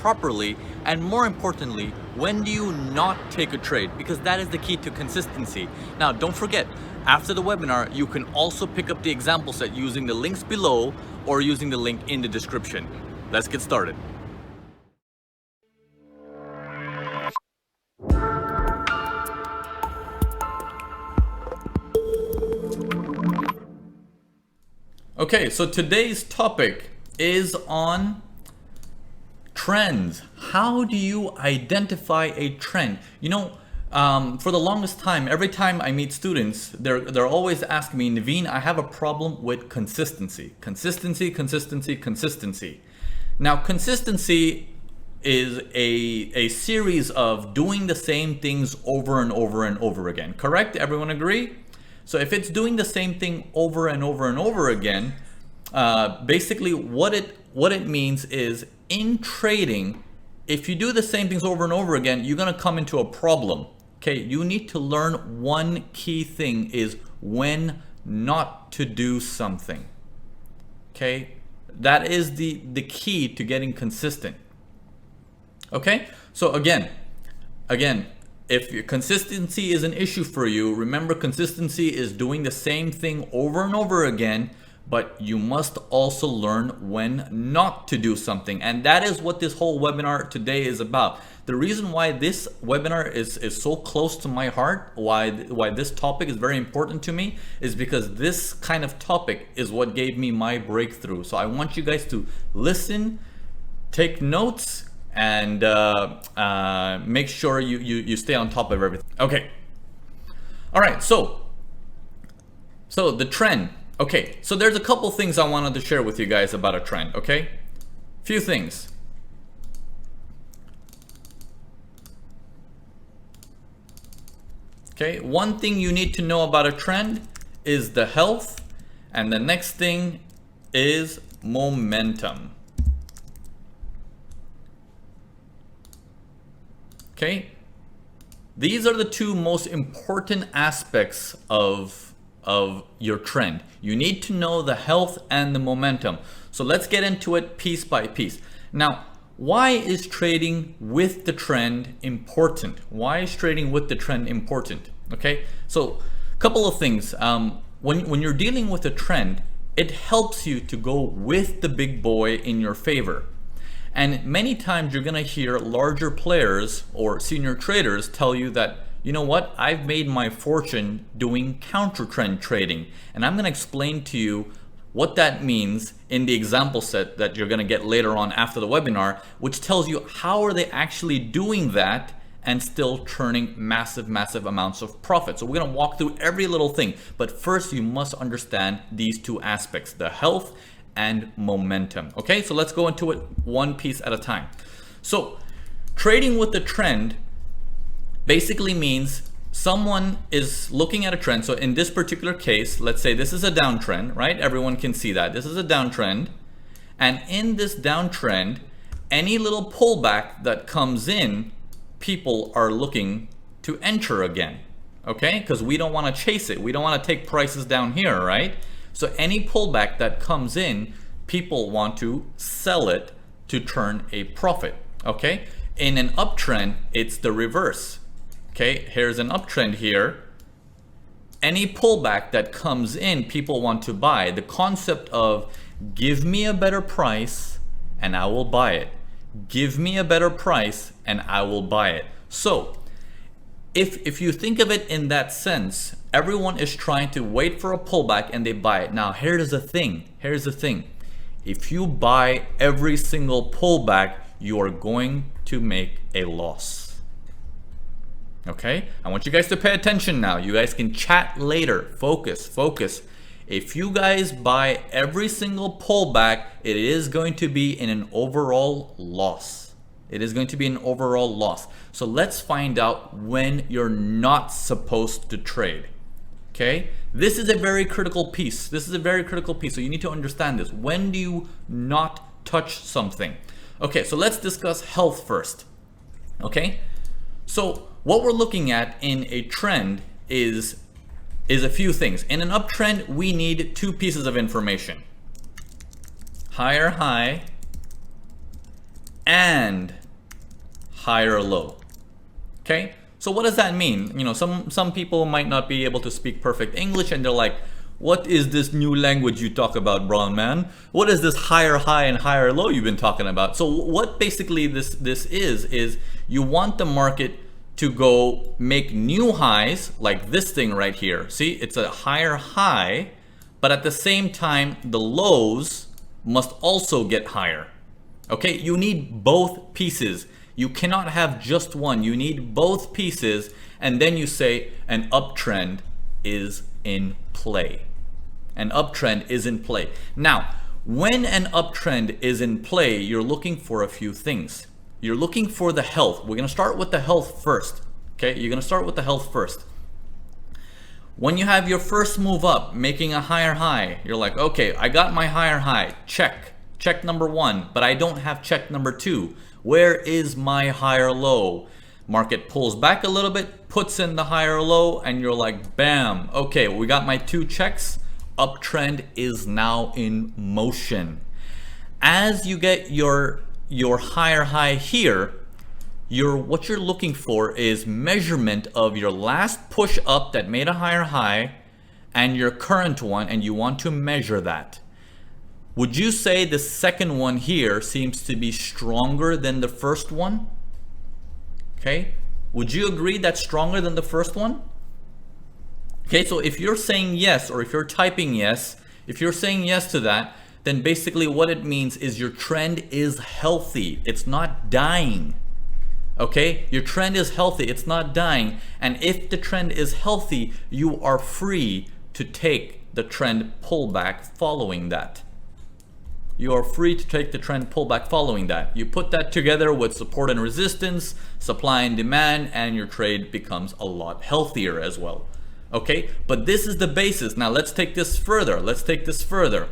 properly, and more importantly, when do you not take a trade? Because that is the key to consistency. Now, don't forget, after the webinar, you can also pick up the example set using the links below or using the link in the description. Let's get started. Okay, so today's topic is on trends. How do you identify a trend? You know, for the longest time, every time I meet students, they're always asking me, Naveen, I have a problem with consistency. Consistency. Now, consistency is a series of doing the same things over and over and over again. Correct? Everyone agree? So if it's doing the same thing over and over and over again, basically what it means is in trading, if you do the same things over and over again, you're going to come into a problem. Okay, you need to learn one key thing is when not to do something. Okay, that is the key to getting consistent. Okay, so again, if your consistency is an issue for you, remember consistency is doing the same thing over and over again, but you must also learn when not to do something. And that is what this whole webinar today is about. The reason why this webinar is so close to my heart, why this topic is very important to me, is because this kind of topic is what gave me my breakthrough. So I want you guys to listen, take notes, and make sure you stay on top of everything. Okay. All right. So the trend. Okay. So there's a couple things I wanted to share with you guys about a trend. Okay. Few things. Okay. One thing you need to know about a trend is the health, and the next thing is momentum. Okay, these are the two most important aspects of your trend. You need to know the health and the momentum. So let's get into it piece by piece. Now, why is trading with the trend important? Why is trading with the trend important? Okay, so a couple of things. When you're dealing with a trend, it helps you to go with the big boy in your favor. And many times you're gonna hear larger players or senior traders tell you that, you know what, I've made my fortune doing counter trend trading. And I'm gonna explain to you what that means in the example set that you're gonna get later on after the webinar, which tells you how are they actually doing that and still turning massive amounts of profit. So we're gonna walk through every little thing, but first you must understand these two aspects, the health and momentum. Okay, so let's go into it one piece at a time. So trading with the trend basically means someone is looking at a trend. So in this particular case, let's say this is a downtrend, right? Everyone can see that this is a downtrend, and in this downtrend, any little pullback that comes in, people are looking to enter again. Okay, because we don't want to chase it, we don't want to take prices down here, right? So any pullback that comes in, people want to sell it to turn a profit. Okay, in an uptrend, it's the reverse. Okay, here's an uptrend here. Any pullback that comes in, people want to buy. The concept of give me a better price and I will buy it. Give me a better price and I will buy it. So if you think of it in that sense, everyone is trying to wait for a pullback and they buy it. Now, here's the thing. If you buy every single pullback, you are going to make a loss. Okay? I want you guys to pay attention now. You guys can chat later. Focus. If you guys buy every single pullback, it is going to be in an overall loss. It is going to be an overall loss. So let's find out when you're not supposed to trade. Okay, this is a very critical piece. So you need to understand this. When do you not touch something? Okay, so let's discuss health first. Okay, so what we're looking at in a trend is a few things. In an uptrend, we need two pieces of information: higher high and higher low. Okay, so what does that mean? You know, some people might not be able to speak perfect English, and they're like, what is this new language you talk about, brown man? What is this higher high and higher low you've been talking about? So what basically this is you want the market to go make new highs, like this thing right here. See, it's a higher high, but at the same time, the lows must also get higher. Okay, you need both pieces. You cannot have just one. You need both pieces, and then you say an uptrend is in play. An uptrend is in play. Now, when an uptrend is in play, you're looking for a few things. You're looking for the health. We're going to start with the health first. Okay, you're going to start with the health first. When you have your first move up, making a higher high, you're like, okay, I got my higher high. Check number one, but I don't have check number two. Where is my higher low? Market pulls back a little bit, puts in the higher low, and you're like, bam. Okay, we got my two checks. Uptrend is now in motion. As you get your higher high here, what you're looking for is measurement of your last push up that made a higher high and your current one, and you want to measure that. Would you say the second one here seems to be stronger than the first one? Okay, would you agree that's stronger than the first one? Okay, so if you're saying yes, or if you're typing yes, if you're saying yes to that, then basically what it means is your trend is healthy. It's not dying. Okay, your trend is healthy. It's not dying. And if the trend is healthy, you are free to take the trend pullback following that. You are free to take the trend pullback following that. You put that together with support and resistance, supply and demand, and your trade becomes a lot healthier as well. Okay, but this is the basis. Now let's take this further. Let's take this further.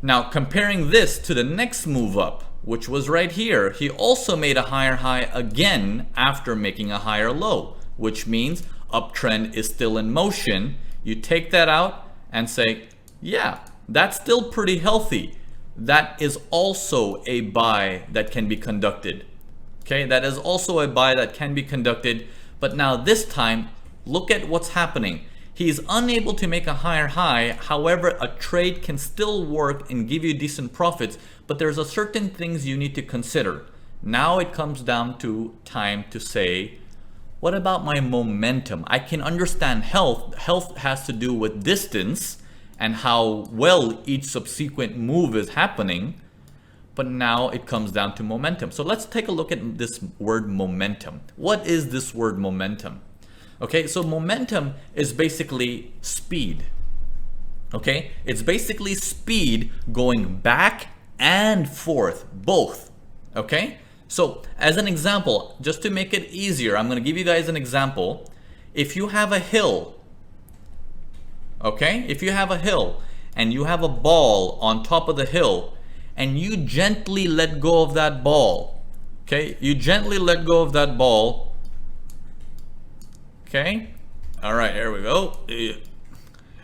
Now comparing this to the next move up, which was right here, he also made a higher high again after making a higher low, which means uptrend is still in motion. You take that out and say, yeah, that's still pretty healthy. That is also a buy that can be conducted. Okay, that is also a buy that can be conducted. But now this time, look at what's happening. He's unable to make a higher high. However, a trade can still work and give you decent profits, but there's a certain things you need to consider. Now it comes down to time to say, what about my momentum? I can understand health. Health has to do with distance and how well each subsequent move is happening. But now it comes down to momentum. So let's take a look at this word momentum. What is this word momentum? Okay, so momentum is basically speed. Okay, it's basically speed going back and forth, both. Okay, so as an example, just to make it easier, I'm going to give you guys an example. If you have a hill, okay, if you have a hill and you have a ball on top of the hill and you gently let go of that ball, okay, you gently let go of that ball. Okay, all right, here we go.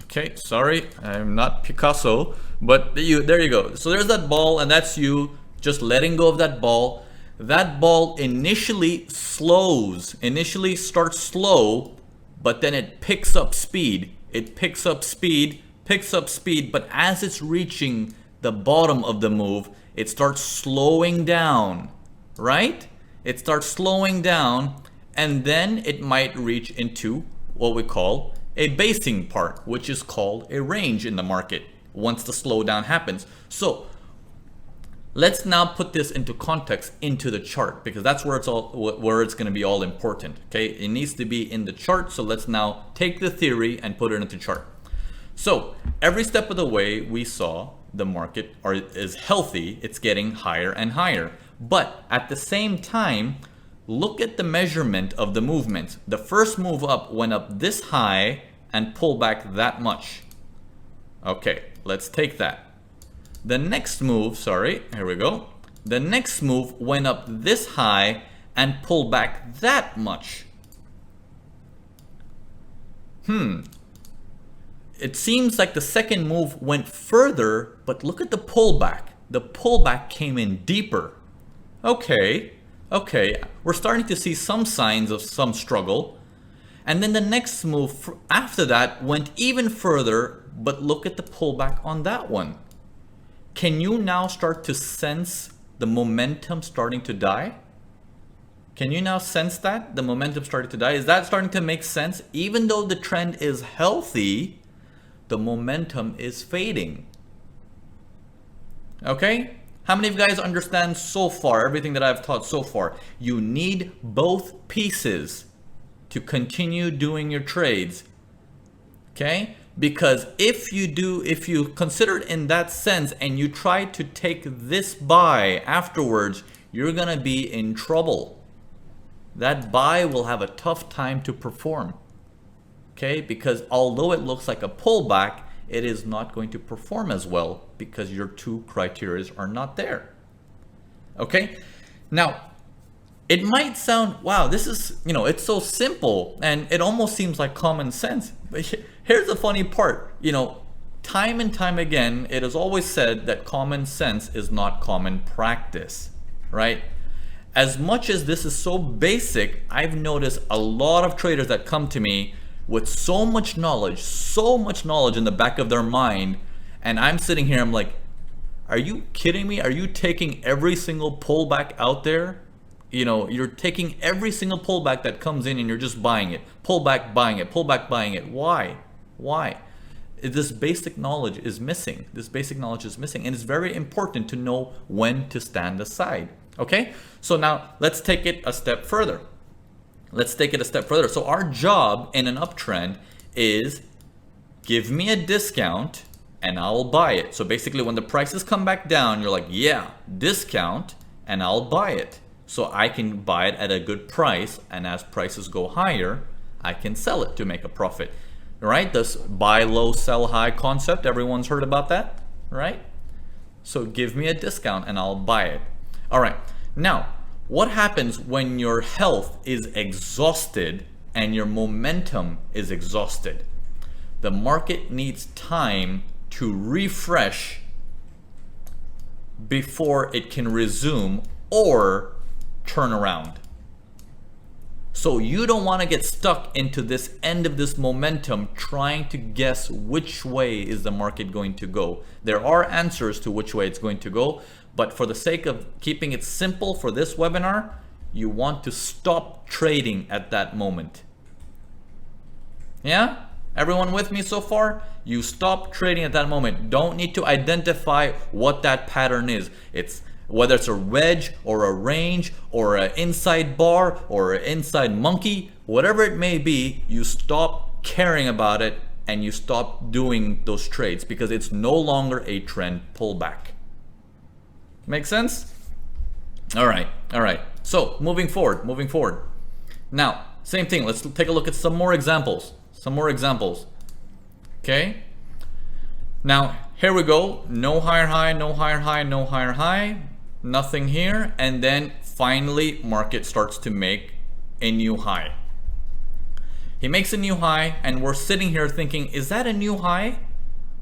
Okay, sorry, I'm not Picasso, but there you go. So there's that ball, and that's you just letting go of that ball. That ball initially starts slow, but then it picks up speed. It picks up speed, but as it's reaching the bottom of the move, it starts slowing down, right? It starts slowing down, and then it might reach into what we call a basing part, which is called a range in the market once the slowdown happens. So let's now put this into context into the chart, because that's where it's going to be all important. Okay, it needs to be in the chart. So let's now take the theory and put it into chart. So every step of the way we saw the market is healthy. It's getting higher and higher, but at the same time, look at the measurement of the movement. The first move up went up this high and pulled back that much. Okay, let's take that. The next move, sorry, here we go. The next move went up this high and pulled back that much. It seems like the second move went further, but look at the pullback. The pullback came in deeper. okay, okay, we're starting to see some signs of some struggle. And then the next move after that went even further, but look at the pullback on that one. Can you now start to sense the momentum starting to die? Can you now sense that the momentum started to die? Is that starting to make sense? Even though the trend is healthy, the momentum is fading. Okay? How many of you guys understand so far, everything that I've taught so far? You need both pieces to continue doing your trades. Okay? Because if you consider it in that sense and you try to take this buy afterwards, you're gonna be in trouble. That buy will have a tough time to perform. Okay? Because although it looks like a pullback, it is not going to perform as well because your two criteria are not there. Okay? Now, it might sound, wow, this is, it's so simple and it almost seems like common sense. But here's the funny part, time and time again, it is always said that common sense is not common practice, right? As much as this is so basic, I've noticed a lot of traders that come to me with so much knowledge in the back of their mind, and I'm sitting here, I'm like, are you kidding me? Are you taking every single pullback out there? You're taking every single pullback that comes in and you're just buying it. Pullback, buying it, pullback, buying it. Why? Why? This basic knowledge is missing. This basic knowledge is missing, and it's very important to know when to stand aside. Okay? So now let's take it a step further. So our job in an uptrend is give me a discount and I'll buy it. So basically when the prices come back down, you're like, yeah, discount, and I'll buy it. So I can buy it at a good price, and as prices go higher, I can sell it to make a profit. Right? This buy low, sell high concept, everyone's heard about that, right? So give me a discount and I'll buy it. All right. Now, what happens when your health is exhausted and your momentum is exhausted? The market needs time to refresh before it can resume or turn around. So you don't want to get stuck into this end of this momentum trying to guess which way is the market going to go. There are answers to which way it's going to go, but for the sake of keeping it simple for this webinar, you want to stop trading at that moment. Yeah? Everyone with me so far? You stop trading at that moment. Don't need to identify what that pattern is. It's whether it's a wedge or a range or an inside bar or an inside monkey, whatever it may be, you stop caring about it and you stop doing those trades because it's no longer a trend pullback. Make sense? All right. So moving forward. Now, same thing. Let's take a look at some more examples. Okay. Now, here we go. No higher high, no higher high, no higher high. Nothing here. And then finally, market starts to make a new high. He makes a new high and we're sitting here thinking, is that a new high?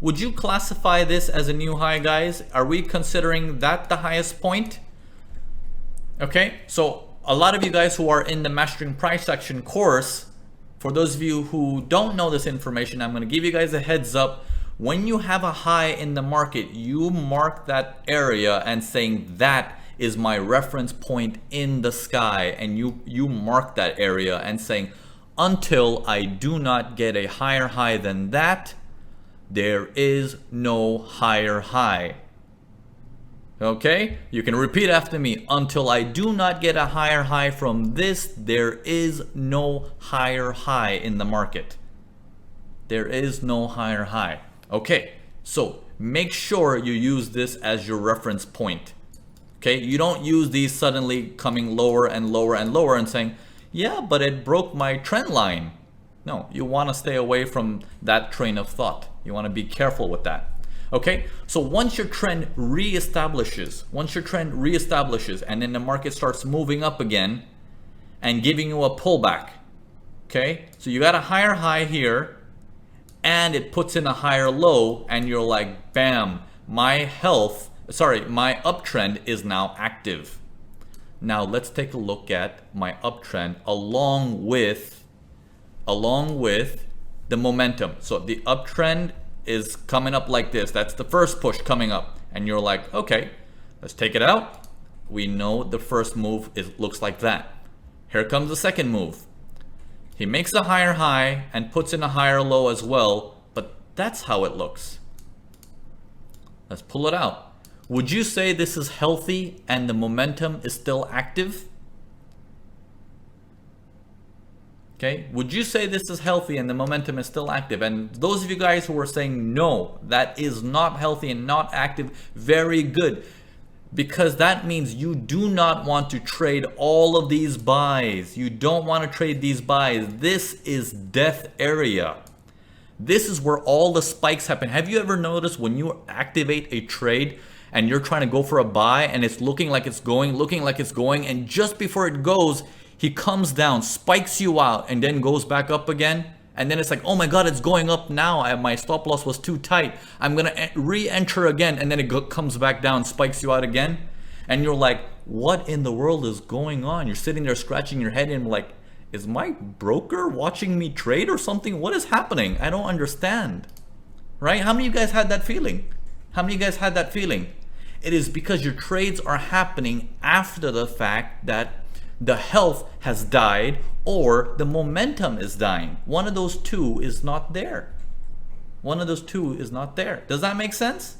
Would you classify this as a new high, guys? Are we considering that the highest point? Okay, so a lot of you guys who are in the Mastering Price Action course, for those of you who don't know this information, I'm going to give you guys a heads up. When you have a high in the market, you mark that area and saying that is my reference point in the sky, and you mark that area and saying until I do not get a higher high than that, there is no higher high. Okay, you can repeat after me. Until I do not get a higher high from this, there is no higher high in the market. There is no higher high. Okay, so make sure you use this as your reference point. Okay, you don't use these suddenly coming lower and lower and lower and saying, yeah, but it broke my trend line. No, you want to stay away from that train of thought. You want to be careful with that. Okay, so once your trend reestablishes, and then the market starts moving up again and giving you a pullback. Okay, so you got a higher high here and it puts in a higher low and you're like, bam, my uptrend is now active. Now let's take a look at my uptrend along with the momentum. So the uptrend is coming up like this. That's the first push coming up. And you're like, okay, let's take it out. We know the first move looks like that. Here comes the second move. He makes a higher high and puts in a higher low as well, but that's how it looks. Let's pull it out. Would you say this is healthy and the momentum is still active? Okay, would you say this is healthy and the momentum is still active? And those of you guys who are saying no, that is not healthy and not active, very good. Because that means you do not want to trade all of these buys. You don't want to trade these buys. This is death area. This is where all the spikes happen. Have you ever noticed when you activate a trade and you're trying to go for a buy and it's looking like it's going, and just before it goes, he comes down, spikes you out, and then goes back up again? And then it's like, oh my God, it's going up now. My stop loss was too tight. I'm going to re-enter again. And then it comes back down, spikes you out again. And you're like, what in the world is going on? You're sitting there scratching your head and like, is my broker watching me trade or something? What is happening? I don't understand. Right? How many of you guys had that feeling? How many of you guys had that feeling? It is because your trades are happening after the fact that the health has died or the momentum is dying. One of those two is not there. One of those two is not there. Does that make sense?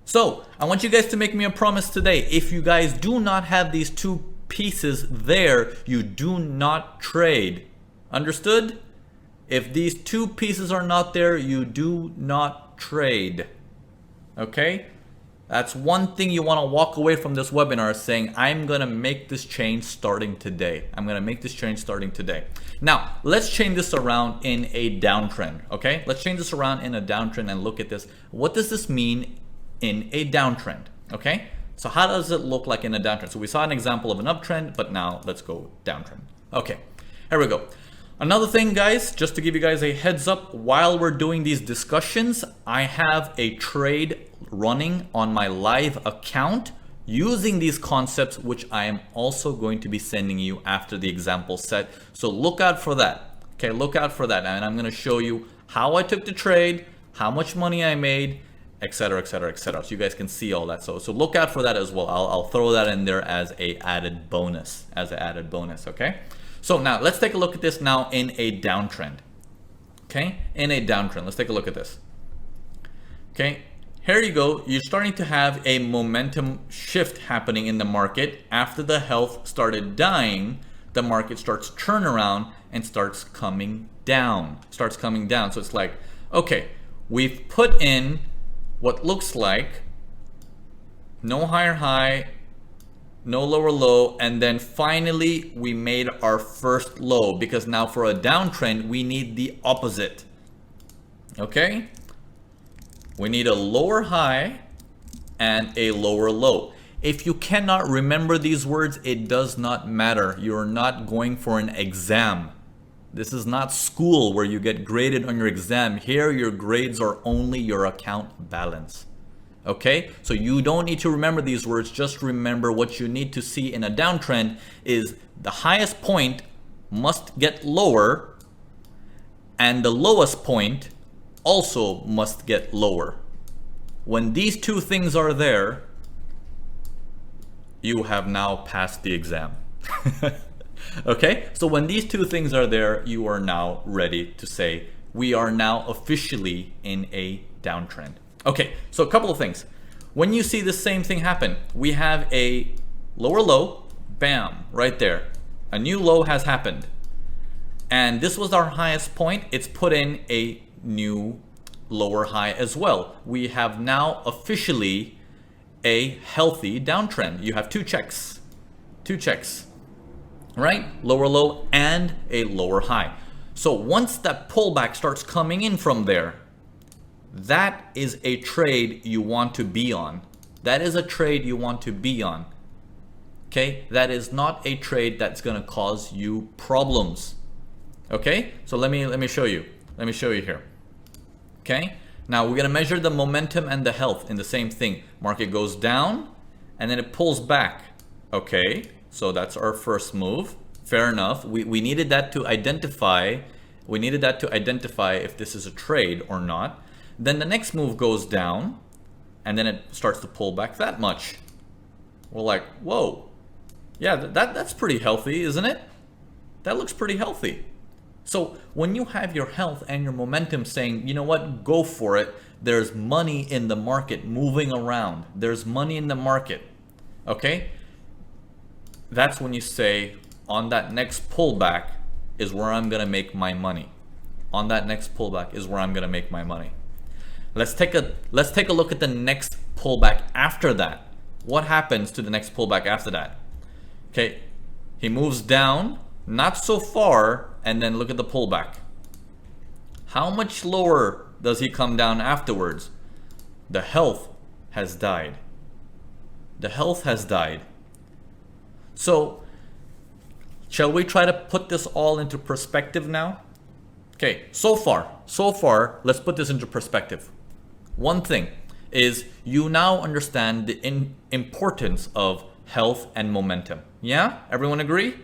So I want you guys to make me a promise today. If you guys do not have these two pieces there, you do not trade. Understood? If these two pieces are not there, you do not trade. Okay? That's one thing you want to walk away from this webinar saying, I'm going to make this change starting today. I'm going to make this change starting today. Now, let's change this around in a downtrend, okay? Let's change this around in a downtrend and look at this. What does this mean in a downtrend, okay? So how does it look like in a downtrend? So we saw an example of an uptrend, but now let's go downtrend. Okay, here we go. Another thing, guys, just to give you guys a heads up, while we're doing these discussions, I have a trade running on my live account using these concepts, which I am also going to be sending you after the example set. So look out for that. Okay, look out for that. And I'm going to show you how I took the trade, how much money I made, etc., etc., etc. So you guys can see all that. So look out for that as well. I'll throw that in there as an added bonus, okay? So now let's take a look at this now in a downtrend. Okay, in a downtrend, let's take a look at this. Okay, here you go. You're starting to have a momentum shift happening in the market. After the health started dying, the market starts to turn around and starts coming down. So it's like, okay, we've put in what looks like no higher high, no lower low, and then finally we made our first low, because now for a downtrend we need the opposite. Okay, we need a lower high and a lower low. If you cannot remember these words, it does not matter. You're not going for an exam. This is not school where you get graded on your exam. Here your grades are only your account balance. Okay, so you don't need to remember these words. Just remember what you need to see in a downtrend is the highest point must get lower and the lowest point also must get lower. When these two things are there, you have now passed the exam. Okay, so when these two things are there, you are now ready to say we are now officially in a downtrend. Okay, so a couple of things. When you see the same thing happen, we have a lower low, bam, right there. A new low has happened. And this was our highest point. It's put in a new lower high as well. We have now officially a healthy downtrend. You have two checks, right? Lower low and a lower high. So once that pullback starts coming in from there, that is a trade you want to be on. That is a trade you want to be on. Okay, that is not a trade that's going to cause you problems. Okay, so let me show you. Let me show you here. Okay, now we're going to measure the momentum and the health in the same thing. Market goes down and then it pulls back. Okay, so that's our first move. Fair enough. We needed that to identify. We needed that to identify if this is a trade or not. Then the next move goes down, and then it starts to pull back that much. We're like, whoa, yeah, that's pretty healthy, isn't it? That looks pretty healthy. So when you have your health and your momentum saying, you know what, go for it. There's money in the market moving around. There's money in the market. Okay? That's when you say, on that next pullback is where I'm gonna make my money. On that next pullback is where I'm gonna make my money. Let's take a look at the next pullback after that. What happens to the next pullback after that? Okay, he moves down, not so far, and then look at the pullback. How much lower does he come down afterwards? The health has died. The health has died. So, shall we try to put this all into perspective now? Okay, so far, let's put this into perspective. One thing is you now understand the importance of health and momentum. Yeah? Everyone agree?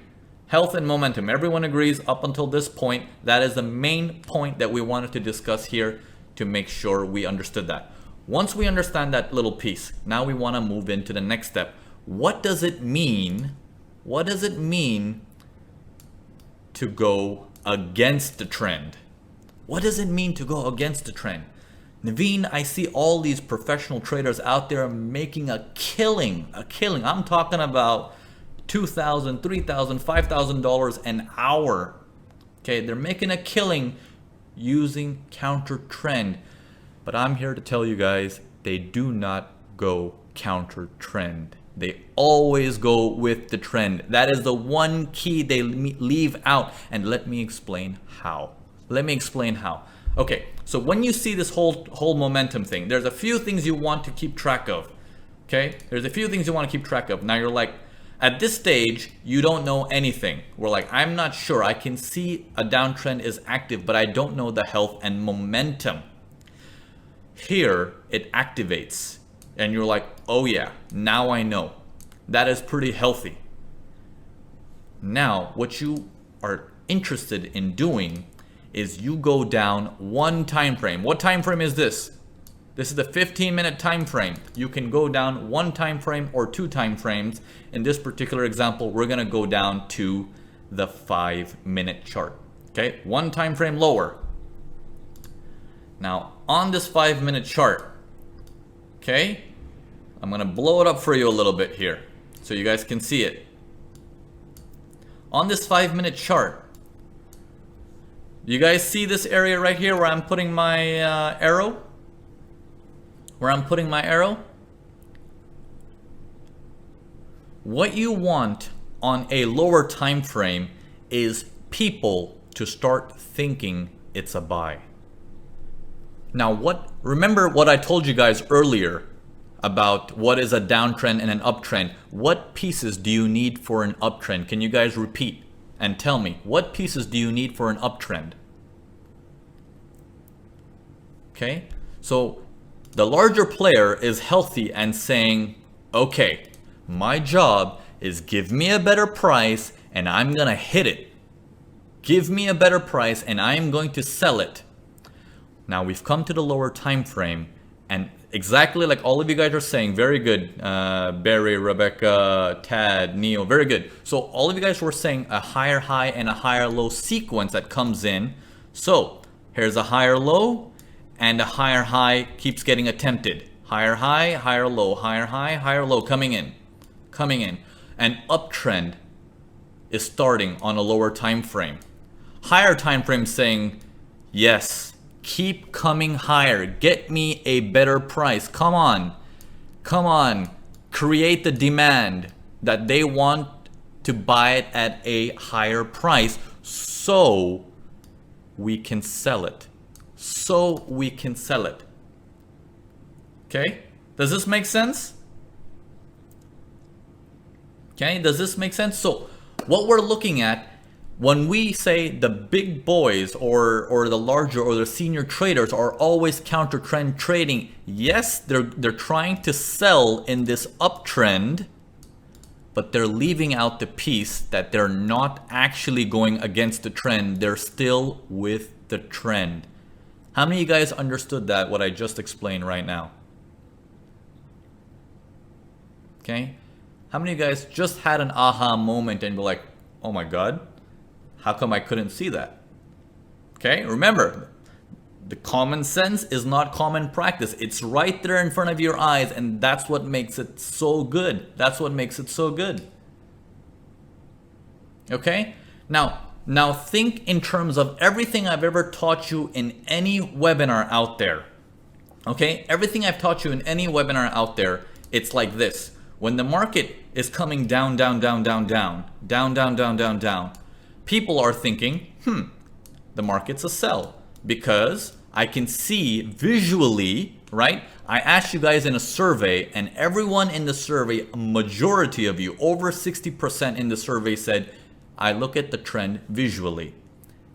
Health and momentum. Everyone agrees up until this point. That is the main point that we wanted to discuss here to make sure we understood that. Once we understand that little piece, now we want to move into the next step. What does it mean? What does it mean to go against the trend? What does it mean to go against the trend? Naveen, I see all these professional traders out there making a killing. I'm talking about $2,000, $3,000, $5,000 an hour. Okay, they're making a killing using counter trend. But I'm here to tell you guys, they do not go counter trend. They always go with the trend. That is the one key they leave out. And let me explain how. Okay, so when you see this whole momentum thing, there's a few things you want to keep track of. Okay, there's a few things you want to keep track of. Now you're like, at this stage, you don't know anything. We're like, I'm not sure. I can see a downtrend is active, but I don't know the health and momentum. Here, it activates. And you're like, oh yeah, now I know. That is pretty healthy. Now, what you are interested in doing is you go down one time frame. What time frame is this? This is the 15-minute time frame. You can go down one time frame or two time frames. In this particular example, we're gonna go down to the 5-minute chart. Okay, one time frame lower. Now, on this 5-minute chart, okay, I'm gonna blow it up for you a little bit here so you guys can see it. On this 5-minute chart, you guys see this area right here where I'm putting my arrow? What you want on a lower time frame is people to start thinking it's a buy. Now, remember what I told you guys earlier about what is a downtrend and an uptrend. What pieces do you need for an uptrend? Can you guys repeat and tell me, what pieces do you need for an uptrend? Okay, so the larger player is healthy and saying, okay, my job is give me a better price and I'm gonna hit it. Give me a better price and I'm going to sell it. Now we've come to the lower time frame, and exactly like all of you guys are saying, very good, Barry, Rebecca, Tad, Neo, very good. So all of you guys were saying a higher high and a higher low sequence that comes in. So here's a higher low, and a higher high keeps getting attempted. Higher high, higher low, higher high, higher low, coming in. An uptrend is starting on a lower time frame. Higher time frame saying, yes, keep coming higher. Get me a better price. Come on. Create the demand that they want to buy it at a higher price so we can sell it. Okay? Does this make sense? So what we're looking at When we say the big boys or the larger or the senior traders are always counter trend trading, yes, they're trying to sell in this uptrend, but they're leaving out the piece that they're not actually going against the trend. They're still with the trend. How many of you guys understood that, what I just explained right now? Okay. How many of you guys just had an aha moment and were like, oh my God, how come I couldn't see that? Okay, remember, the common sense is not common practice. It's right there in front of your eyes, and that's what makes it so good. That's what makes it so good. Okay? Now think in terms of everything I've ever taught you in any webinar out there. Okay? Everything I've taught you in any webinar out there, it's like this. When the market is coming down, down, down, down, down, down, down, down, down, down, people are thinking, the market's a sell. Because I can see visually, right? I asked you guys in a survey, and everyone in the survey, a majority of you, over 60% in the survey said, I look at the trend visually.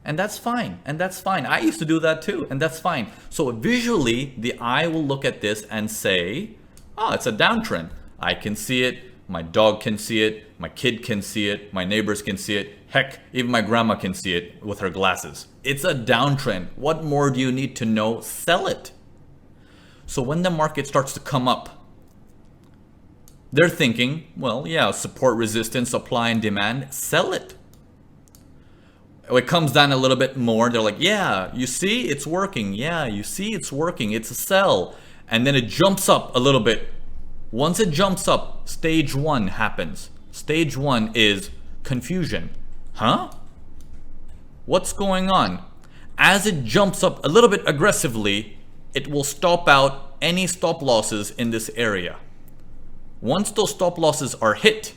And that's fine, and that's fine. I used to do that too, and that's fine. So visually, the eye will look at this and say, oh, it's a downtrend. I can see it, my dog can see it, my kid can see it, my neighbors can see it. Heck, even my grandma can see it with her glasses. It's a downtrend. What more do you need to know? Sell it. So when the market starts to come up, they're thinking, well, yeah, support, resistance, supply and demand, sell it. It comes down a little bit more. They're like, yeah, you see, it's working. Yeah, you see, it's working. It's a sell. And then it jumps up a little bit. Once it jumps up, stage one happens. Stage one is confusion. Huh? What's going on? As it jumps up a little bit aggressively, it will stop out any stop losses in this area. Once those stop losses are hit,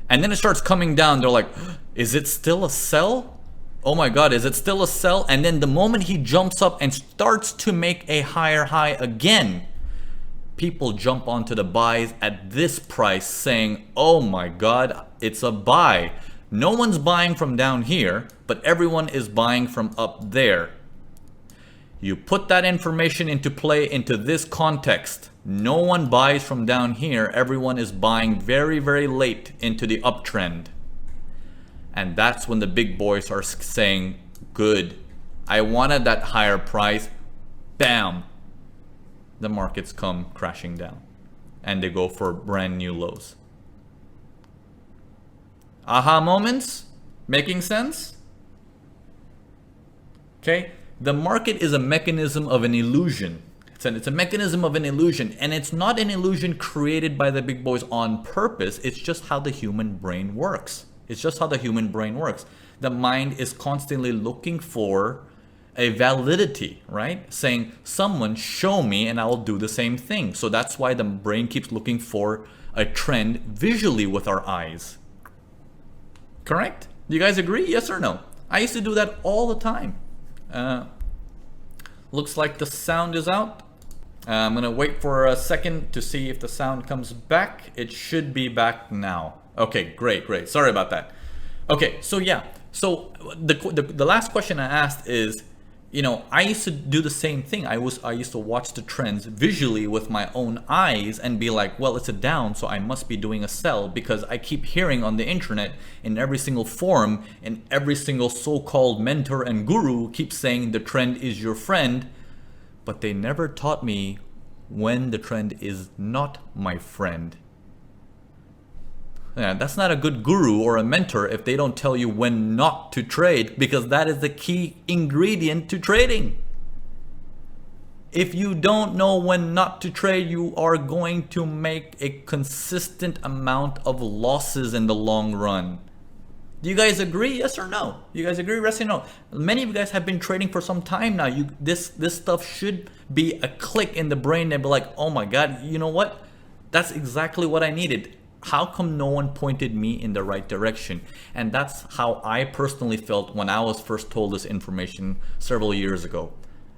and then it starts coming down, they're like, is it still a sell? Oh my God, is it still a sell? And then the moment he jumps up and starts to make a higher high again, people jump onto the buys at this price saying, oh my God, it's a buy. No one's buying from down here, but everyone is buying from up there. You put that information into play into this context. No one buys from down here. Everyone is buying very, very late into the uptrend. And that's when the big boys are saying, good, I wanted that higher price. Bam. The markets come crashing down and they go for brand new lows. Aha moments? Making sense? Okay, the market is a mechanism of an illusion. It's a mechanism of an illusion, and it's not an illusion created by the big boys on purpose. It's just how the human brain works. It's just how the human brain works. The mind is constantly looking for a validity, right? Saying, someone show me and I'll do the same thing. So that's why the brain keeps looking for a trend visually with our eyes. Correct? Do you guys agree? Yes or no? I used to do that all the time. Looks like the sound is out. I'm gonna wait for a second to see if the sound comes back. It should be back now. Okay, great. Sorry about that. Okay, so yeah. So the last question I asked is, you know, I used to do the same thing. I used to watch the trends visually with my own eyes and be like, well, it's a down, so I must be doing a sell, because I keep hearing on the internet in every single forum and every single so-called mentor and guru keeps saying the trend is your friend, but they never taught me when the trend is not my friend. Yeah, that's not a good guru or a mentor if they don't tell you when not to trade, because that is the key ingredient to trading. If you don't know when not to trade, you are going to make a consistent amount of losses in the long run. Do you guys agree? Yes or no? You guys agree? Yes or no? Many of you guys have been trading for some time now. This stuff should be a click in the brain and be like, oh my God, you know what? That's exactly what I needed. How come no one pointed me in the right direction? And that's how I personally felt when I was first told this information several years ago.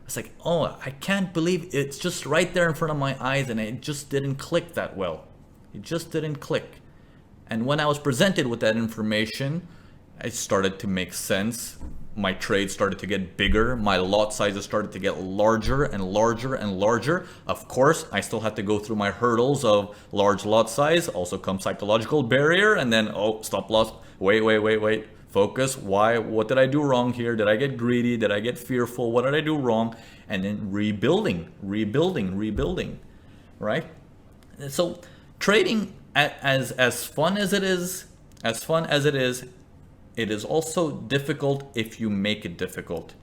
It's like, oh, I can't believe it's just right there in front of my eyes, and it just didn't click that well. It just didn't click. And when I was presented with that information, it started to make sense. My trades started to get bigger. My lot sizes started to get larger and larger and larger. Of course, I still had to go through my hurdles of large lot size. Also comes psychological barrier, and then, oh, stop loss. Wait. Focus. Why? What did I do wrong here? Did I get greedy? Did I get fearful? What did I do wrong? And then rebuilding, right? So trading, as fun as it is, it is also difficult if you make it difficult.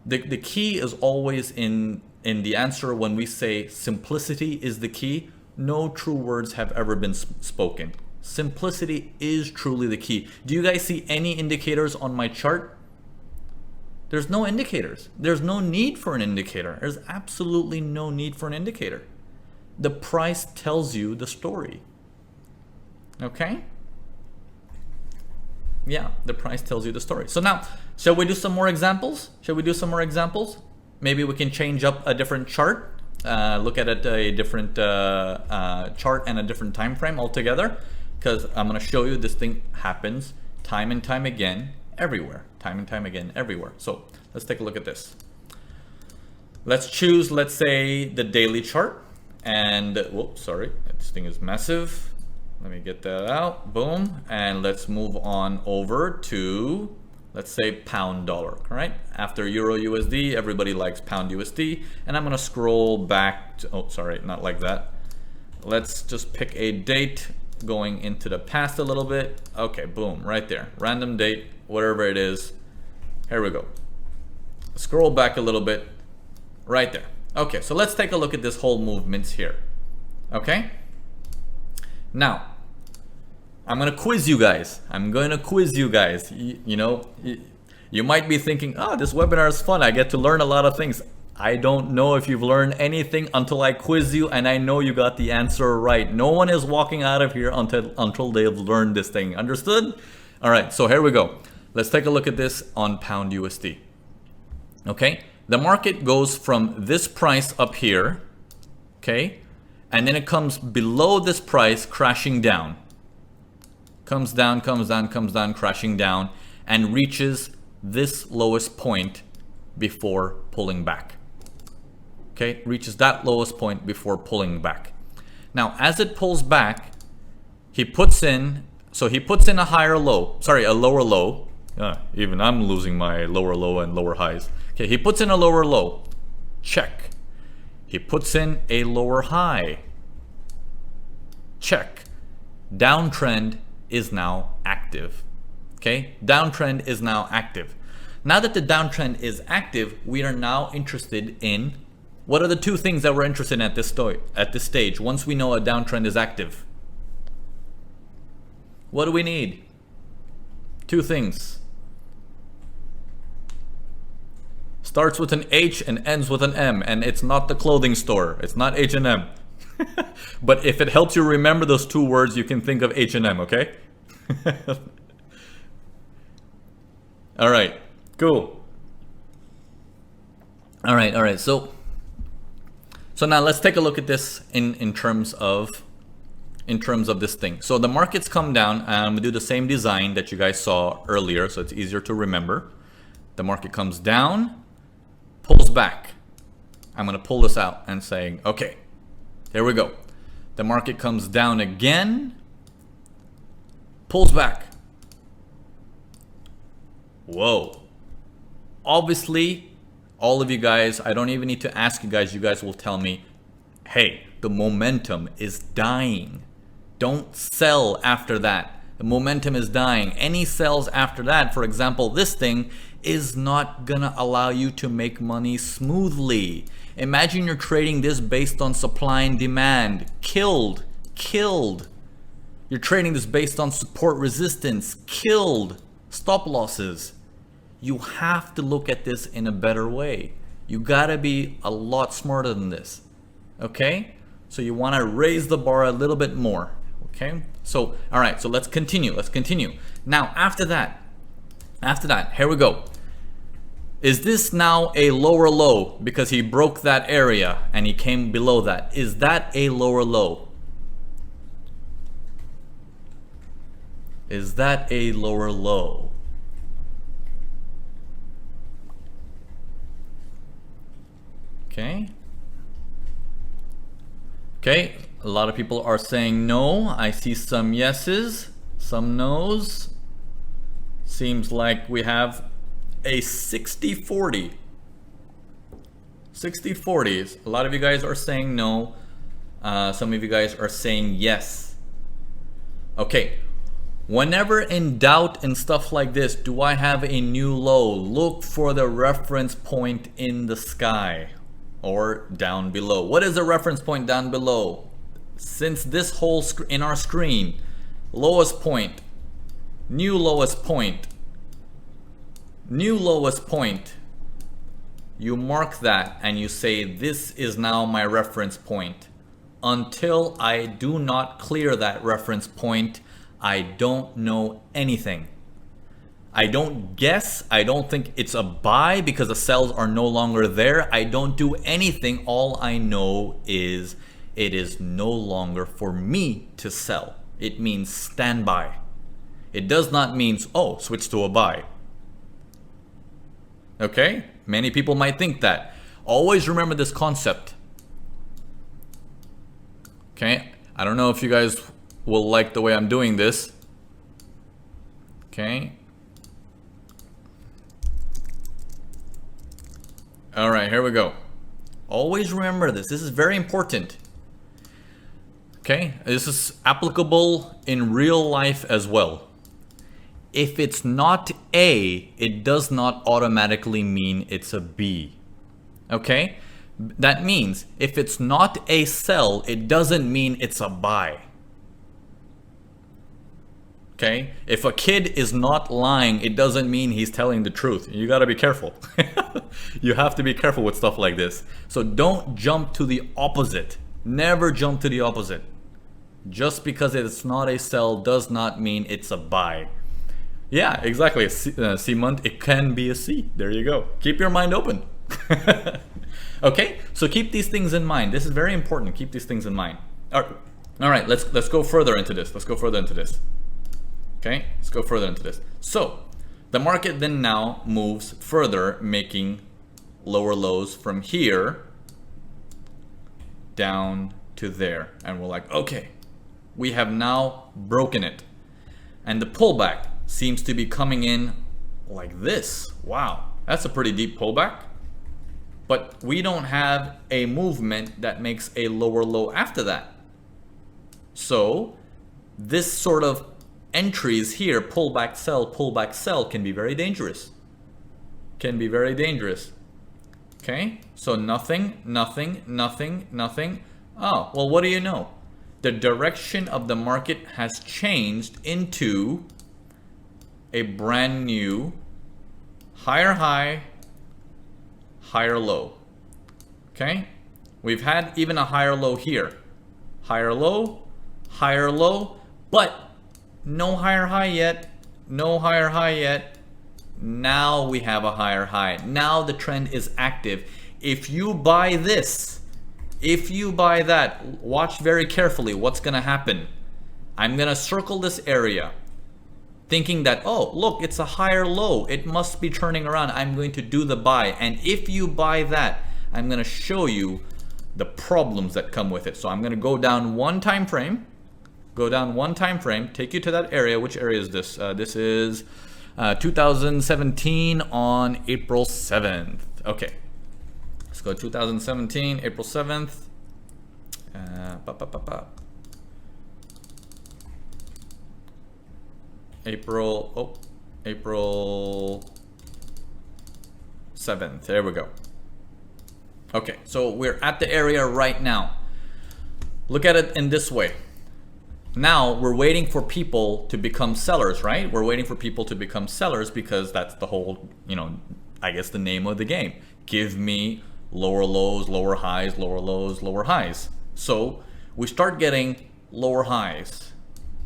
The key is always in the answer when we say simplicity is the key. No true words have ever been spoken. Simplicity is truly the key. Do you guys see any indicators on my chart? There's no indicators. There's no need for an indicator. There's absolutely no need for an indicator. The price tells you the story. Okay? Yeah, the price tells you the story. So now, shall we do some more examples? Maybe we can change up a different chart. Look at it a different chart and a different time frame altogether. Because I'm going to show you this thing happens time and time again everywhere. So let's take a look at this. Let's choose, let's say, the daily chart. And, whoops, sorry, this thing is massive. Let me get that out. Boom. And let's move on over to, let's say, pound dollar. All right. After Euro USD, everybody likes pound USD. And I'm going to scroll back to, oh, sorry, not like that. Let's just pick a date going into the past a little bit. Okay, boom, right there. Random date, whatever it is. Here we go. Scroll back a little bit. Right there. Okay, so let's take a look at this whole movement here. Okay? Now, I'm going to quiz you guys. You know, you might be thinking, oh, this webinar is fun. I get to learn a lot of things. I don't know if you've learned anything until I quiz you, and I know you got the answer right. No one is walking out of here until they've learned this thing. Understood? All right, so here we go. Let's take a look at this on pound USD. Okay, the market goes from this price up here, okay, and then it comes below this price, crashing down. Comes down, crashing down, and reaches this lowest point before pulling back. Okay, reaches that lowest point before pulling back. Now, as it pulls back, he puts in a higher low, sorry, a lower low. Even I'm losing my lower low and lower highs. Okay, he puts in a lower low. Check. He puts in a lower high. Check. Downtrend is now active. Okay, downtrend is now active. Now that the downtrend is active, we are now interested in, what are the two things that we're interested in at this stage once we know a downtrend is active? What do we need? Two things. Starts with an H and ends with an M, and it's not the clothing store. It's not H&M. But if it helps you remember those two words, you can think of H&M, okay? All right. Cool. All right. So now let's take a look at this in terms of this thing. So the markets come down, and we do the same design that you guys saw earlier, so it's easier to remember. The market comes down, pulls back. I'm going to pull this out and saying, okay, there we go. The market comes down again, pulls back. Whoa. Obviously, all of you guys, I don't even need to ask you guys will tell me, hey, the momentum is dying. Don't sell after that. The momentum is dying. Any sells after that, for example, this thing is not gonna allow you to make money smoothly. Imagine you're trading this based on supply and demand. Killed. You're trading this based on support resistance. Killed. Stop losses. You have to look at this in a better way. You gotta be a lot smarter than this. Okay? So you wanna raise the bar a little bit more. Okay? So, all right, so let's continue. Now, after that, here we go. Is this now a lower low because he broke that area and he came below that? Is that a lower low? Is that a lower low? Okay. Okay, a lot of people are saying no. I see some yeses, some no's. Seems like we have a 60-40. 60-40. A lot of you guys are saying no. Some of you guys are saying yes. Okay. Whenever in doubt and stuff like this, do I have a new low? Look for the reference point in the sky or down below. What is the reference point down below? Since this whole in our screen, lowest point, new lowest point, new lowest point, you mark that and you say this is now my reference point. Until I do not clear that reference point, I don't know anything. I don't guess. I don't think it's a buy because the sells are no longer there. I don't do anything. All I know is it is no longer for me to sell. It means standby. It does not mean, oh, switch to a buy. Okay? Many people might think that. Always remember this concept. Okay? I don't know if you guys will like the way I'm doing this. Okay. All right, here we go. Always remember this. This is very important. Okay, this is applicable in real life as well. If it's not A, it does not automatically mean it's a B. Okay? That means if it's not a sell, it doesn't mean it's a buy. Okay? If a kid is not lying, it doesn't mean he's telling the truth. You gotta be careful. You have to be careful with stuff like this. So don't jump to the opposite. Never jump to the opposite. Just because it's not a sell does not mean it's a buy. Yeah, exactly. C-month, it can be a C. There you go. Keep your mind open. Okay, so keep these things in mind. This is very important. Keep these things in mind. All right, let's go further into this. Let's go further into this. Okay, let's go further into this. So the market then now moves further, making lower lows from here down to there. And we're like, okay, we have now broken it. And the pullback seems to be coming in like this. Wow, that's a pretty deep pullback. But we don't have a movement that makes a lower low after that. So this sort of entries here, pullback sell, can be very dangerous. Can be very dangerous. Okay, so nothing, nothing, nothing, nothing. Oh, well, what do you know? The direction of the market has changed into a brand new higher high, higher low. Okay, we've had even a higher low here. Higher low, but no higher high yet. No higher high yet. Now we have a higher high. Now the trend is active. If you buy this, if you buy that, watch very carefully what's gonna happen. I'm gonna circle this area thinking that, oh, look, it's a higher low. It must be turning around. I'm going to do the buy. And if you buy that, I'm gonna show you the problems that come with it. So I'm gonna go down one time frame. Go down one time frame, take you to that area. Which area is this? This is 2017 on April 7th. Okay, let's go 2017, April 7th. April 7th. There we go. Okay, so we're at the area right now. Look at it in this way. Now we're waiting for people to become sellers, right? We're waiting for people to become sellers because that's the whole, I guess the name of the game. Give me lower lows, lower highs, lower lows, lower highs. So we start getting lower highs.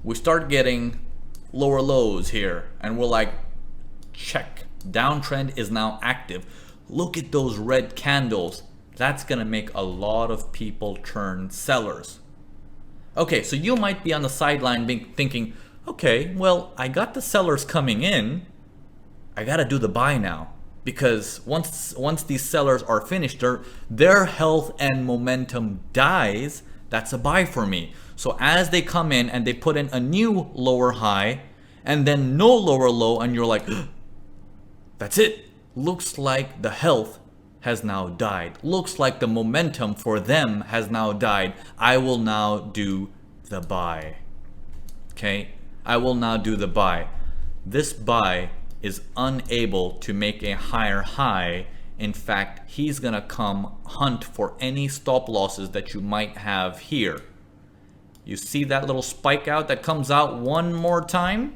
We start getting lower lows here. And we're like, check. Downtrend is now active. Look at those red candles. That's going to make a lot of people turn sellers. Okay, so you might be on the sideline thinking, okay, well, I got the sellers coming in. I got to do the buy now. because once these sellers are finished, their health and momentum dies. That's a buy for me. So as they come in and they put in a new lower high and then no lower low, and you're like, that's it. Looks like the health has now died. Looks like the momentum for them has now died. I will now do the buy. Okay, I will now do the buy. This buy is unable to make a higher high. In fact, he's gonna come hunt for any stop losses that you might have here. You see that little spike out that comes out one more time?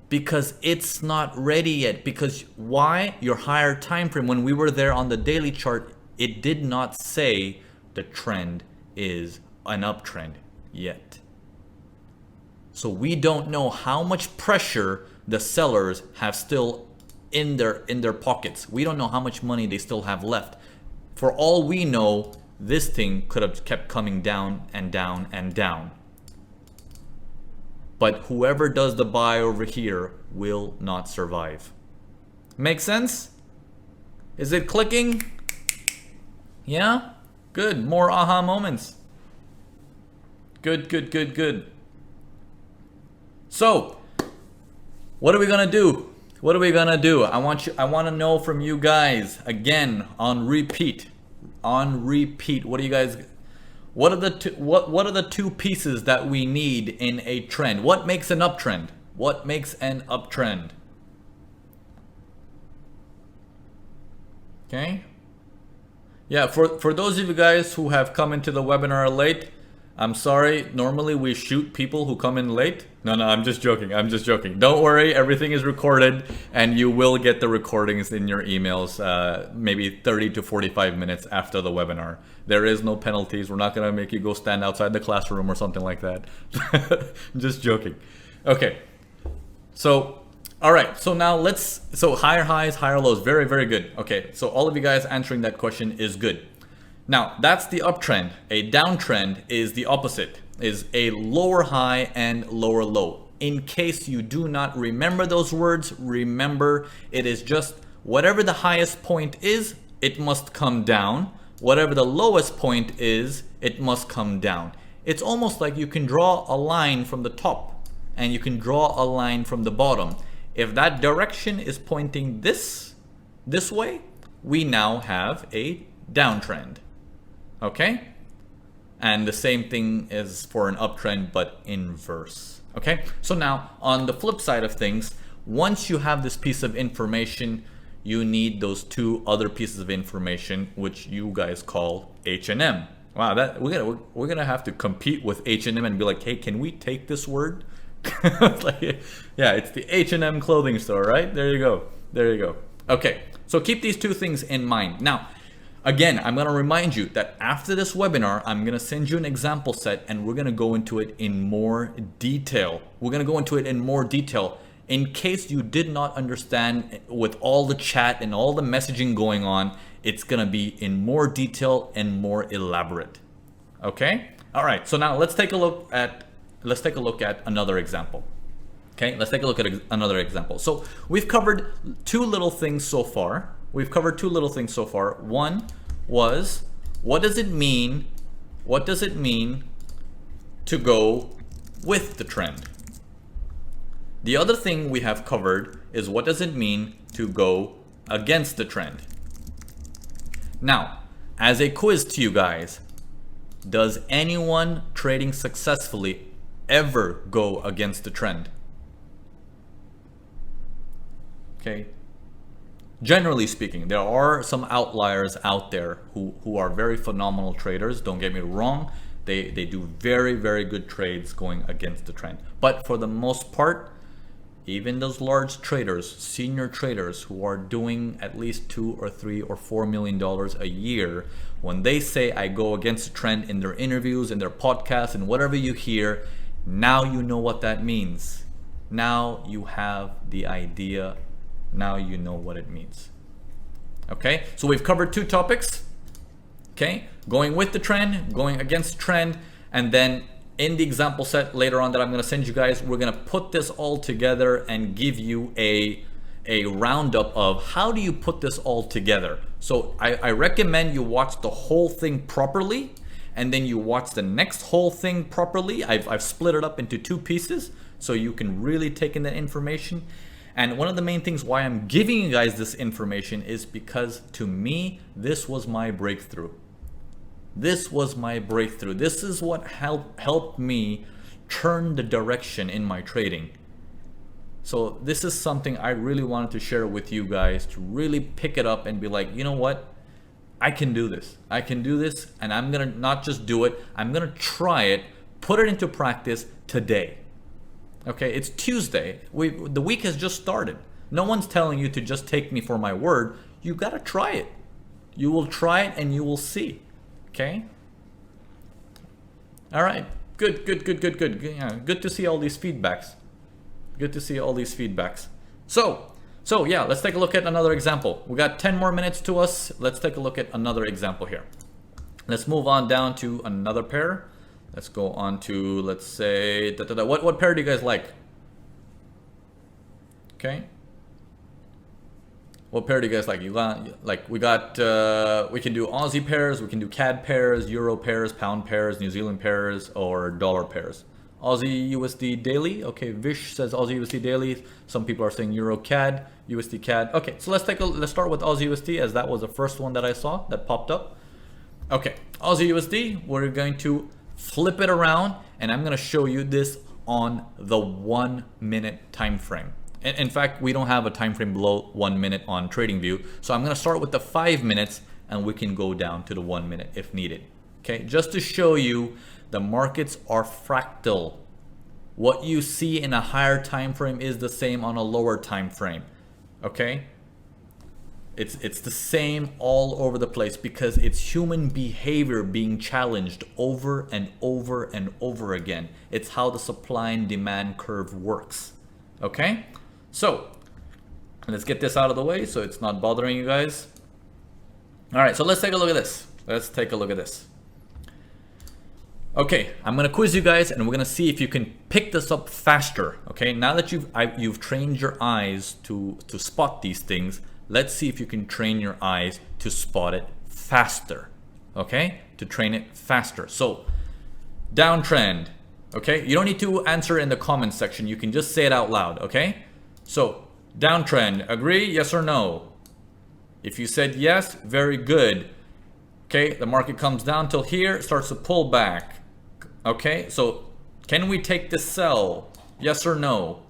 Because it's not ready yet. Because why? Your higher time frame, when we were there on the daily chart, it did not say the trend is an uptrend yet. So we don't know how much pressure the sellers have still in their pockets. We don't know how much money they still have left. For all we know, this thing could have kept coming down and down and down. But whoever does the buy over here will not survive. Make sense? Is it clicking? Yeah? Good. More aha moments. Good, good, good, good. So, what are we gonna do? What are we gonna do? I want to know from you guys again on repeat. On repeat. What do you guys? What are the two pieces that we need in a trend? What makes an uptrend? What makes an uptrend? Okay. Yeah, for those of you guys who have come into the webinar late, I'm sorry. Normally we shoot people who come in late. No, I'm just joking. I'm just joking. Don't worry. Everything is recorded and you will get the recordings in your emails maybe 30 to 45 minutes after the webinar. There is no penalties. We're not going to make you go stand outside the classroom or something like that. Just joking. Okay. So, all right. So now so higher highs, higher lows. Very, very good. Okay. So all of you guys answering that question is good. Now, that's the uptrend. A downtrend is the opposite, is a lower high and lower low. In case you do not remember those words, remember it is just whatever the highest point is, it must come down. Whatever the lowest point is, it must come down. It's almost like you can draw a line from the top and you can draw a line from the bottom. If that direction is pointing this way, we now have a downtrend. Okay, and the same thing is for an uptrend, but inverse. Okay, so now on the flip side of things, once you have this piece of information, you need those two other pieces of information, which you guys call H&M. Wow, that we're gonna have to compete with H&M and be like, hey, can we take this word? Like, yeah, it's the H&M clothing store, right? There you go. There you go. Okay, so keep these two things in mind. Now, again, I'm going to remind you that after this webinar, I'm going to send you an example set and we're going to go into it in more detail. We're going to go into it in more detail in case you did not understand with all the chat and all the messaging going on. It's going to be in more detail and more elaborate. Okay? All right. So now let's take a look at another example. Okay? Let's take a look at another example. So we've covered two little things so far. One was, what does it mean to go with the trend? The other thing we have covered is what does it mean to go against the trend? Now, as a quiz to you guys, does anyone trading successfully ever go against the trend? Okay. Generally speaking, there are some outliers out there who are very phenomenal traders. Don't get me wrong. They do very, very good trades going against the trend. But for the most part, even those large traders, senior traders who are doing at least $2 or $3 or $4 million a year, when they say I go against the trend in their interviews, in their podcasts, and whatever you hear, now you know what that means. Now you have the idea. Now you know what it means. Okay, so we've covered two topics. Okay, going with the trend, going against the trend, and then in the example set later on that I'm going to send you guys, we're going to put this all together and give you a a roundup of how do you put this all together. So I recommend you watch the whole thing properly, and then you watch the next whole thing properly. I've split it up into 2 pieces so you can really take in the information. And one of the main things why I'm giving you guys this information is because to me, this was my breakthrough. This was my breakthrough. This is what helped me turn the direction in my trading. So this is something I really wanted to share with you guys, to really pick it up and be like, you know what? I can do this. I can do this, and I'm gonna not just do it, I'm gonna try it, put it into practice today. Okay, it's Tuesday. The week has just started. No one's telling you to just take me for my word. You gotta try it. You will try it and you will see. Okay? All right. Good. Yeah, good to see all these feedbacks. Good to see all these feedbacks. So yeah, let's take a look at another example. We got 10 more minutes to us. Let's take a look at another example here. Let's move on down to another pair. Let's go on to, let's say, what pair do you guys like? Okay. What pair do you guys like? We can do Aussie pairs, we can do CAD pairs, Euro pairs, Pound pairs, New Zealand pairs, or dollar pairs. Aussie USD daily. Okay, Vish says Aussie USD daily. Some people are saying Euro CAD, USD CAD. Okay, so let's start with Aussie USD, as that was the first one that I saw that popped up. Okay, Aussie USD, we're going to flip it around, and I'm going to show you this on the 1 minute time frame. In fact, we don't have a time frame below 1 minute on TradingView, so I'm going to start with the 5 minutes, and we can go down to the 1 minute if needed. Okay, just to show you the markets are fractal. What you see in a higher time frame is the same on a lower time frame. Okay, it's the same all over the place because it's human behavior being challenged over and over and over again. It's how the supply and demand curve works. Okay, so let's get this out of the way so it's not bothering you guys. All right, so let's take a look at this. Let's take a look at this. Okay, I'm gonna quiz you guys, and we're gonna see if you can pick this up faster. Okay, now that you've trained your eyes to spot these things, let's see if you can train your eyes to spot it faster. Okay, to train it faster. So, downtrend. Okay, you don't need to answer in the comments section. You can just say it out loud. Okay, so downtrend. Agree? Yes or no? If you said yes, very good. Okay, the market comes down till here, starts to pull back. Okay, so can we take the sell? Yes or no?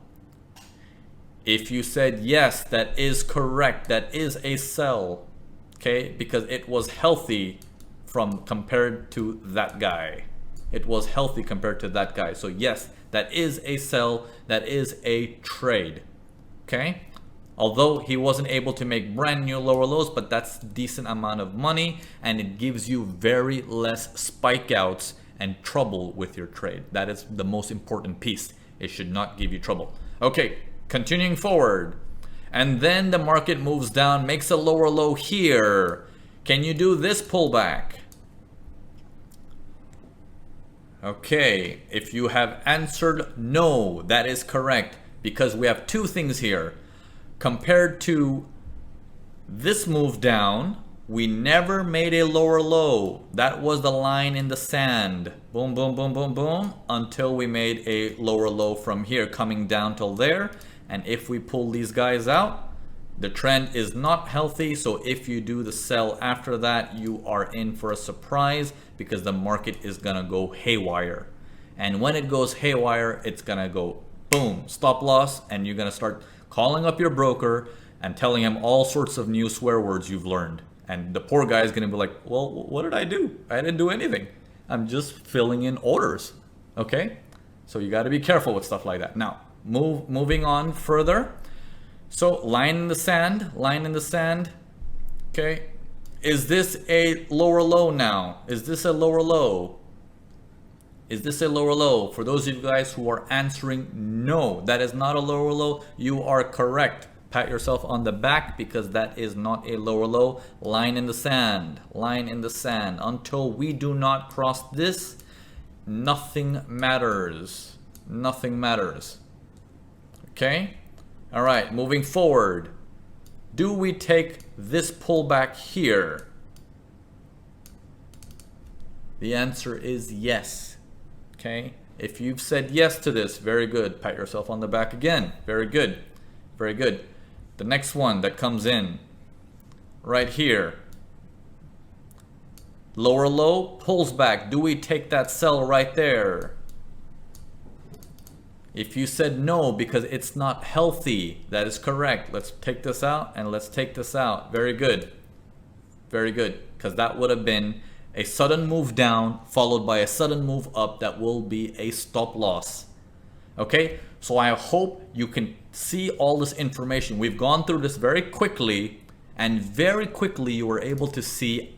If you said yes, that is correct. That is a sell. Okay, because it was healthy compared to that guy. It was healthy compared to that guy. So yes, that is a sell. That is a trade. Okay, although he wasn't able to make brand new lower lows, but that's a decent amount of money, and it gives you very less spike outs and trouble with your trade. That is the most important piece. It should not give you trouble. Okay, continuing forward. And then the market moves down, makes a lower low here. Can you do this pullback? Okay, if you have answered no, that is correct, because we have 2 things here. Compared to this move down, we never made a lower low. That was the line in the sand. Boom, boom, boom, boom, boom, until we made a lower low from here, coming down till there. And if we pull these guys out, the trend is not healthy. So if you do the sell after that, you are in for a surprise, because the market is gonna go haywire. And when it goes haywire, it's gonna go boom, stop loss, and you're gonna start calling up your broker and telling him all sorts of new swear words you've learned. And the poor guy is going to be like, well, what did I do? I didn't do anything. I'm just filling in orders. Okay? So you got to be careful with stuff like that. Now, moving on further. So line in the sand, line in the sand. Okay? Is this a lower low now? Is this a lower low? Is this a lower low? For those of you guys who are answering no, that is not a lower low, you are correct. Pat yourself on the back, because that is not a lower low. Line in the sand, line in the sand. Until we do not cross this, nothing matters. Nothing matters. Okay? All right, moving forward. Do we take this pullback here? The answer is yes. Okay, if you've said yes to this, very good. Pat yourself on the back again. Very good. Very good. The next one that comes in right here. Lower low, pulls back. Do we take that sell right there? If you said no because it's not healthy, that is correct. Let's take this out and let's take this out. Very good. Very good. Because that would have been a sudden move down followed by a sudden move up that will be a stop loss. Okay, so I hope you can see all this information. We've gone through this very quickly, and very quickly you were able to see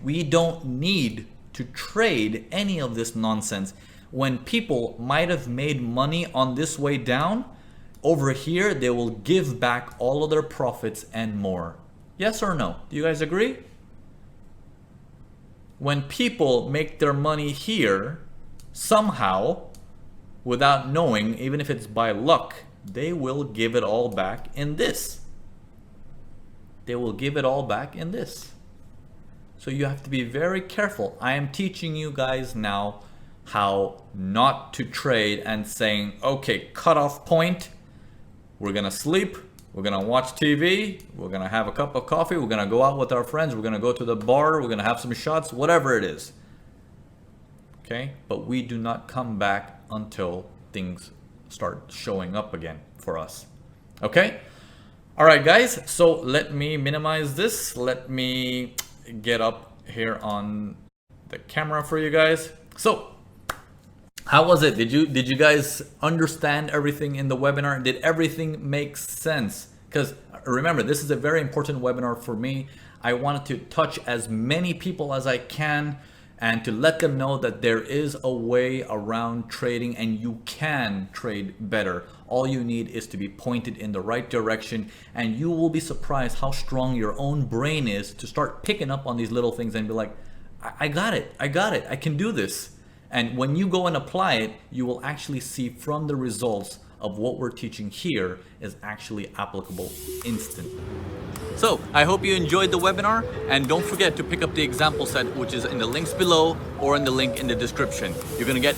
we don't need to trade any of this nonsense. When people might have made money on this way down, over here they will give back all of their profits and more. Yes or no? Do you guys agree? When people make their money here, somehow, without knowing, even if it's by luck, they will give it all back in this. They will give it all back in this. So you have to be very careful. I am teaching you guys now how not to trade and saying, okay, cutoff point, we're gonna sleep, we're gonna watch TV, we're gonna have a cup of coffee, we're gonna go out with our friends, we're gonna go to the bar, we're gonna have some shots, whatever it is. Okay, but we do not come back until things start showing up again for us. Okay, all right guys, so let me minimize this. Let me get up here on the camera for you guys. So how was it? Did you guys understand everything in the webinar? Did everything make sense? Because remember, this is a very important webinar for me. I wanted to touch as many people as I can and to let them know that there is a way around trading and you can trade better. All you need is to be pointed in the right direction, and you will be surprised how strong your own brain is to start picking up on these little things and be like, I got it, I can do this. And when you go and apply it, you will actually see from the results of what we're teaching here is actually applicable instantly. So I hope you enjoyed the webinar, and don't forget to pick up the example set, which is in the links below or in the link in the description. You're gonna get